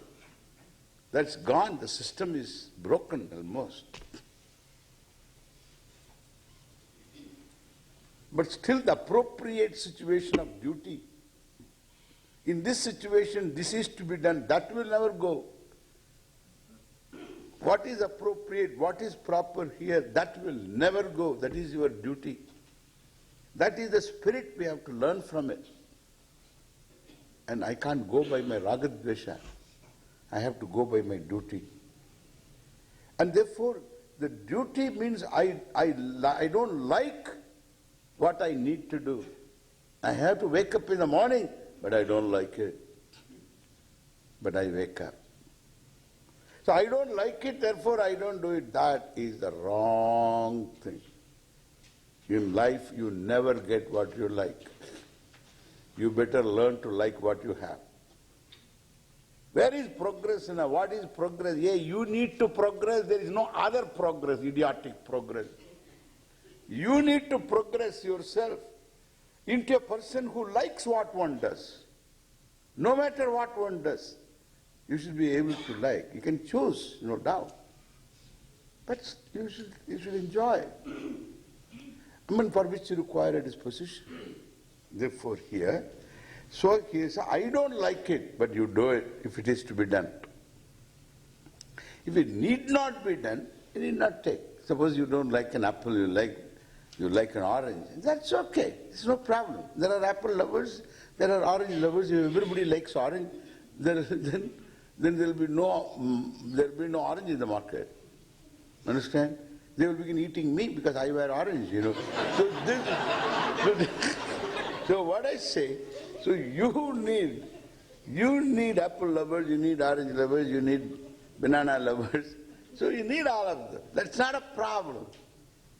That's gone. The system is broken almost. But still the appropriate situation of duty. In this situation, this is to be done. That will never go. What is appropriate, what is proper here, that will never go. That is your duty. That is the spirit we have to learn from it. And I can't go by my ragadvesha. I have to go by my duty. And therefore, the duty means I don't like what I need to do. I have to wake up in the morning, but I don't like it. But I wake up. So I don't like it, therefore I don't do it. That is the wrong thing. In life, you never get what you like. You better learn to like what you have. Where is progress now? What is progress? Yeah, you need to progress. There is no other progress, idiotic progress. You need to progress yourself into a person who likes what one does. No matter what one does, you should be able to like. You can choose, no doubt. But you should enjoy. For which you require a disposition. Therefore here, so he says, I don't like it, but you do it if it is to be done. If it need not be done, you need not take. Suppose you don't like an apple, you like an orange. That's okay. It's no problem. There are apple lovers, there are orange lovers. If everybody likes orange, then there will be no orange in the market. Understand? They will begin eating me because I wear orange, So what I say, so you need You need apple lovers, you need orange lovers, you need banana lovers. So you need all of them. That's not a problem.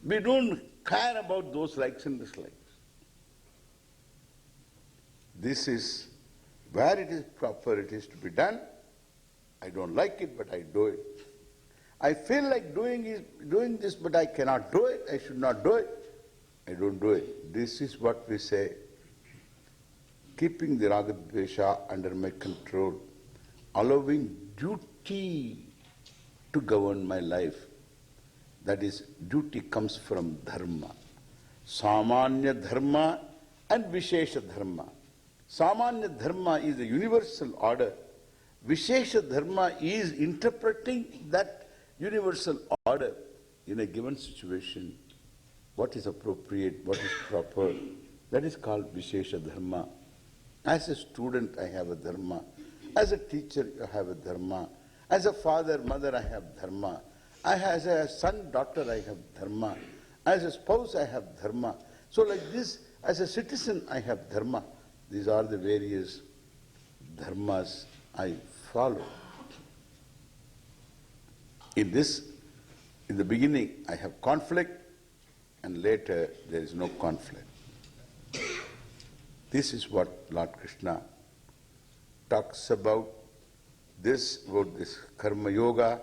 We don't care about those likes and dislikes. This is where it is proper, it is to be done. I don't like it, but I do it. I feel like doing this, but I cannot do it. I should not do it. I don't do it. This is what we say. Keeping the ragadvesha under my control, allowing duty to govern my life. That is, duty comes from dharma. Samanya dharma and Vishesha dharma. Samanya dharma is a universal order. Vishesha dharma is interpreting that universal order in a given situation. What is appropriate, what is proper, that is called Vishesha dharma. As a student, I have a dharma. As a teacher, I have a dharma. As a father, mother, I have dharma. As a son, daughter, I have dharma. As a spouse, I have dharma. So like this, as a citizen, I have dharma. These are the various dharmas I follow. In the beginning, I have conflict, and later there is no conflict. This is what Lord Krishna talks about this karma yoga.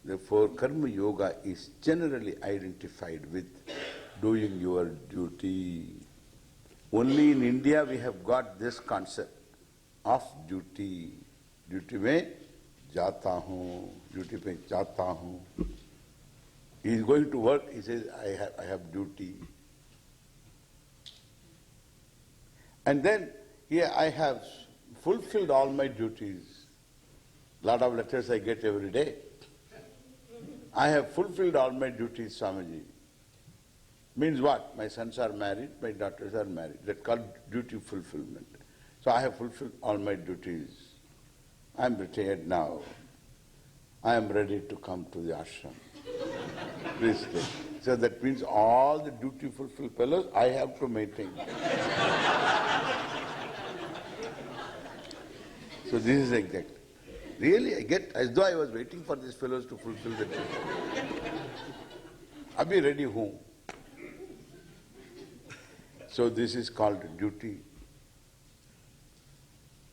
Therefore, karma yoga is generally identified with doing your duty. Only in India we have got this concept of duty. Duty mein jata hoon, duty mein jata hoon. He is going to work, he says, I have duty. And then here I have fulfilled all my duties. Lot of letters I get every day. I have fulfilled all my duties, Swamiji. Means what? My sons are married, my daughters are married. That's called duty fulfillment. So I have fulfilled all my duties. I am retired now. I am ready to come to the ashram. Please stay. So that means all the duty fulfilled fellows I have to maintain. So this is exact. Really, I get as though I was waiting for these fellows to fulfill the duty. I'll be ready home. So this is called duty.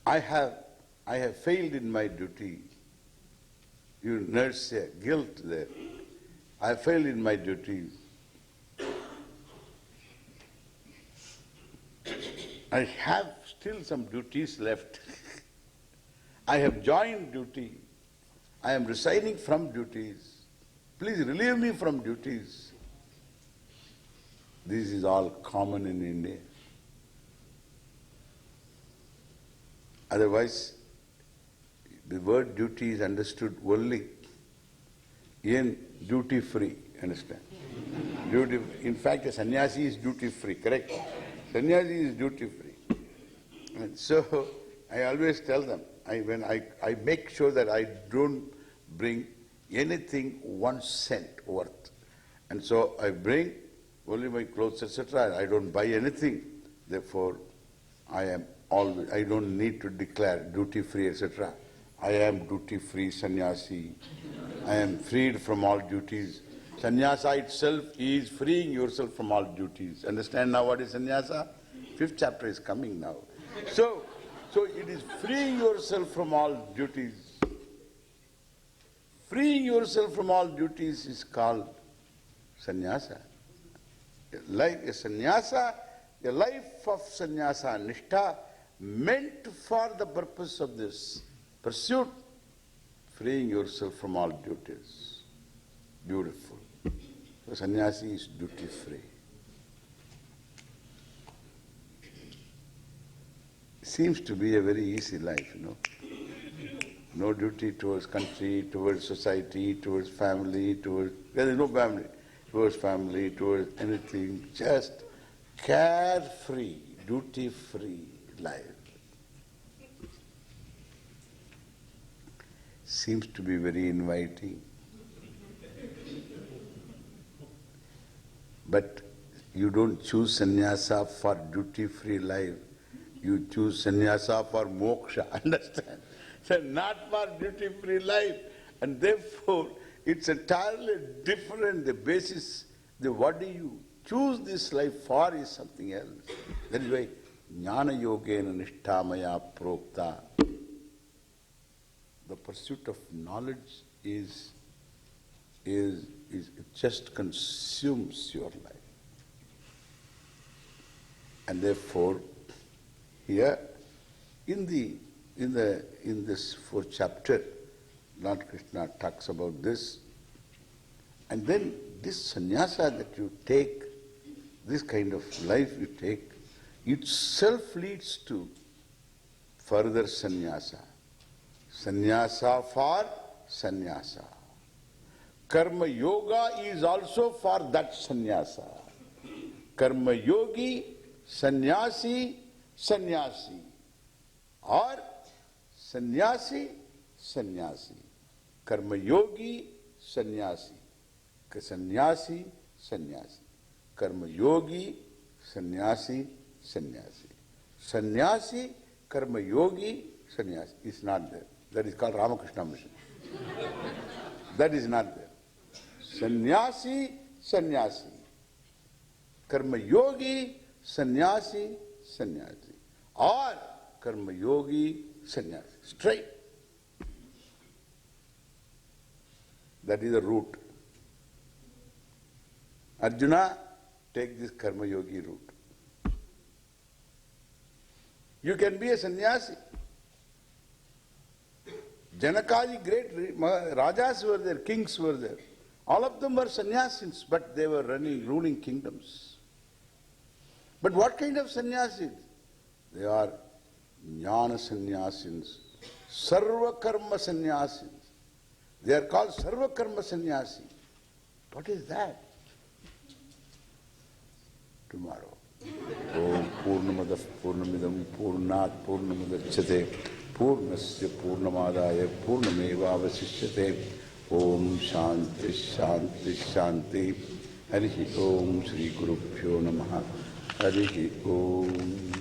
I have failed in my duty. You nurse a guilt there. I failed in my duties. I have still some duties left. I have joined duty. I am resigning from duties. Please relieve me from duties. This is all common in India. Otherwise, the word duty is understood only in duty free, understand? Duty, in fact, a sannyasi is duty free, correct? Sannyasi is duty free. And so I always tell them, I make sure that I don't bring anything 1 cent worth. And so I bring only my clothes, etc. I don't buy anything. Therefore, I don't need to declare duty free, etc. I am duty free sannyasi. I am freed from all duties. Sannyasa itself is freeing yourself from all duties. Understand now what is sannyasa? 5th chapter is coming now. So it is freeing yourself from all duties. Freeing yourself from all duties is called sannyasa. Like a sannyasa, a life of sannyasa nishtha meant for the purpose of this pursuit, freeing yourself from all duties. Beautiful. So sannyasi is duty free. Seems to be a very easy life, No duty towards country, towards society, towards family, there is no family, towards family, towards anything, just carefree, duty-free life. Seems to be very inviting. But you don't choose sannyasa for duty-free life. You choose sannyasa for moksha, understand? So not for duty-free life. And therefore, it's entirely different. The basis, what do you choose this life for is something else. That is why jnana yogena nishtamaya prokta. The pursuit of knowledge is it just consumes your life. And therefore, here in this fourth chapter, Lord Krishna talks about this. And then this sannyasa that you take, this kind of life you take, itself leads to further sannyasa. Sannyasa for sannyasa. Karma yoga is also for that sannyasa. Karma yogi, sannyasi, sannyasi. Or sannyasi, sannyasi. Karma yogi, sannyasi. Sannyasi, sannyasi. Karma yogi, sannyasi, sannyasi. Sannyasi, karma yogi, sannyasi. It's not there. That is called Ramakrishna mission. That is not there. Sannyasi, sannyasi. Karma yogi, sannyasi, sannyasi. Or karma yogi, sannyasi. Straight. That is the route. Arjuna, take this karma yogi route. You can be a sannyasi. Janakaji, great rajas were there, kings were there. All of them were sannyasis, but they were ruling kingdoms. But what kind of sannyasis? They are jnana sannyasins, sarva karma sannyasins. They are called sarva karma sannyasi. What is that? Tomorrow. Om Purnamada Purnamidam Purnat Purnamadachyate Purnasya Purnamadaya Purnameva Vasishyate Om Shanti Shanti Shanti Harihi Om Shri Gurubhyo Namaha Harihi Om